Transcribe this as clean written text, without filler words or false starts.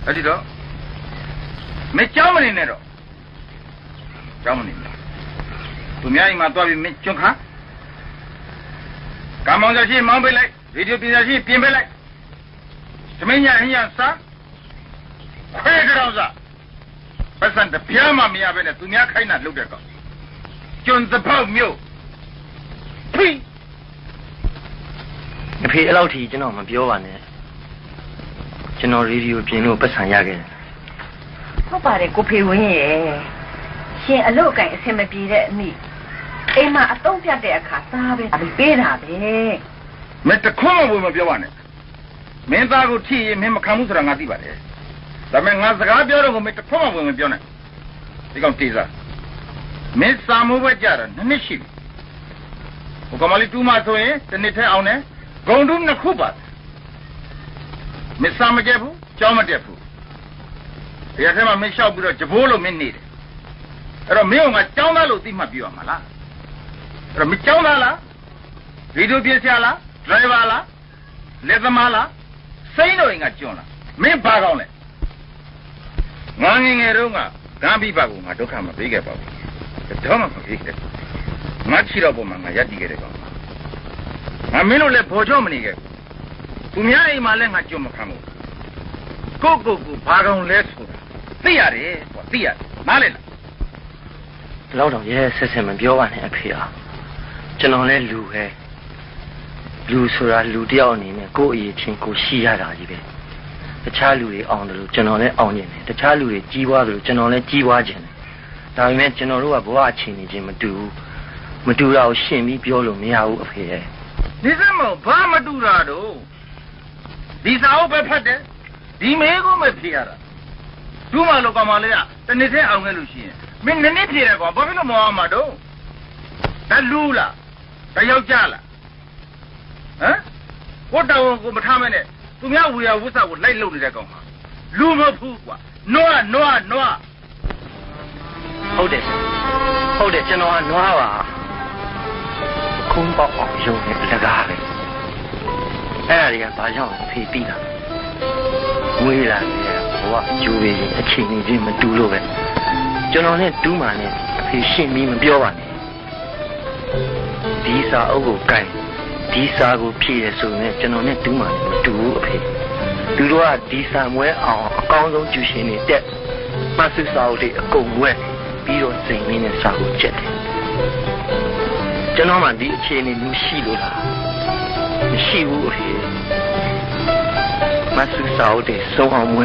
အဲ့ဒီတော့မင်းကြောင်းမနေနဲ့တော့ကြောင်းမနေနဲ့သူများအိမ်မှာသွားပြီးမင်းကျွန်းခါကာမောင်စာရှိမောင်းပေးလိုက်ရေဒီယိုပညာရှိပြင်ပေးလိုက်သမင်းညာဟင်းရစားခွဲကြောင်စားပတ်စံတပြားမှမရဘဲနဲ့သူများခိုင်းတာလုပ်တဲ့ကောင်ကျွန်းသဖောက်မျိုးဖိအဖေအဲ့လောက်ထိကျွန်တော်မပြောပါနဲ့ကျွန်တော်ရေဒီယိုပြင်လို့ပတ်စံရခဲ့တယ်ဟုတ်ပါတယ်ကိုဖေဝင်းရဲ့ရှင်အလုတ်အကင်အဆင်မပြေတဲ့အမိအိမ်မှာအသုံးပြတဲ့အခါစားပဲပေးတာပဲမင်းတခွန်းမပြောပါနဲ့မင်းသားကိုထိရင်မင်းမခံဘူးဆိုတာငါသိပါတယ်ဒါပေမဲ့ငါစကားပြောတော့ကိုမင်းတခွန်းမပြောနဲ့ဒီကောင်တေးစားမင်းစာမိုးပဲကြတာနှစ်ရှိပြီဟိုကမလေးတူးမှဆိုရင်တစ်နှစ်ထဲအောင်တယ်ဂုံတူးနှစ်ခုပါမင်းစာမကြက်ဘူးကြောင်းမတက်ဘူးဒီအထက်မှာမင်းလျှောက်ပြီးတော့ကြဘိုးလို့မင်းနေတယ်အဲ့တော့မင်းကကြောင်းသားလို့သိမှပြောရမှာလားအဲ့တော့မကြောင်းသားလားဗီဒီယိုပြဆရာလားဒရိုင်ဘာလားလက်သမားလားစိမ့်တော့ရင်ကကျွန်းလားမင်းဘာကောင်းလဲငါငယ်ငယ်တုန်းကဂမ်းပြပကိုငါဒုက္ခမပေးခဲ့ပါဘူးတော့မှမပေးခဲ့ငါချီတော့ပုံမှာငါရက်တည်ခဲ့တယ်ကောင်ငါမင်းတို့လည်းဘောချော့မနေခဲ့သူများအိမ်မှာလည်းငါကျွန်းမခံဘူးကိုဘာကောင်းလဲဆိုတာသိရတယ်ကွာသိရတယ်နားလေလားဒီလောက်တော့ရဲဆက်ဆက်မပြောပါနဲ့အဖေဟာကျွန်တော်လည်းလူပဲလူဆိုတာလူတယောက်အနေနဲ့ကိုယ့်အရေးချင်းကိုရှိရတာကြီးပဲတခြားလူတွေအောင်တယ်လို့ကျွန်တော်လည်းအောင်ကျင်တယ်တခြားလူတွေကြီးပွားတယ်လို့ကျွန်တော်လည်းကြီးပွားကျင်တယ်ဒါပေမဲ့ကျွန်တော်တို့ကဘဝအခြေအနေချင်းမတူတာကိုရှင်းပြီးပြောလို့မရဘူးအဖေရဲ့ဒီစမောဘာမတူတာတော့ဒီစာအုပ်ပဲဖတ်တယ်ဒီမေးကိုမဖြေရတာဒူးမလို့ကောင်မလေးကတနေ့တည်းအောင်ခဲ့လို့ရှိရင်မင်းနည်းနည်းဖြေတယ်ကွာဘာဖြစ်လို့မအောင်မှာတော့ဒါလူလားဒါယောက်ျားလားဟမ်ကိုတောင်ကိုမထားမနဲ့သူများဝေယဝုစာကိုလိုက်လုံနေတဲ့ကောင်ဟာလူမဟုတ်ဘူးကွာနွားဟုတ်တယ်ကျွန်တော်ကနွားပါခုံးပေါအောင်ရုံနဲ့လကားပဲအဲ့ဒါတွေကဘာကြောင့်ဖေးပြီးတာဝေးလာတယ်ဘဝကျိုးရည်အချိန်ကြီးမတူလို့ပဲကျွန်တော်နဲ့တူးမှနဲ့အဖေရှင်းပြီးမပြောပါနဲ့ဒီစာအုပ်ကိုကိုင်ဒီစာကိုဖြည့်ရဆိုရင်ကျွန်တော်နဲ့တူးမှနဲ့မတူဘူးအဖေသူတို့ကဒီစာမွဲအောင်အကောင်းဆုံးကျူရှင်တွေတက်မဆူစာအုပ်တွေအကုန်ဝဲပြီးတော့စိန်မင်းနဲ့စာကိုချက်တယ်ကျွန်တော်မှဒီအခြေအနေမရှိလို့လားမရှိဘူးအဖေမဆူစာအုပ်တွေစုံအောင်မွဲ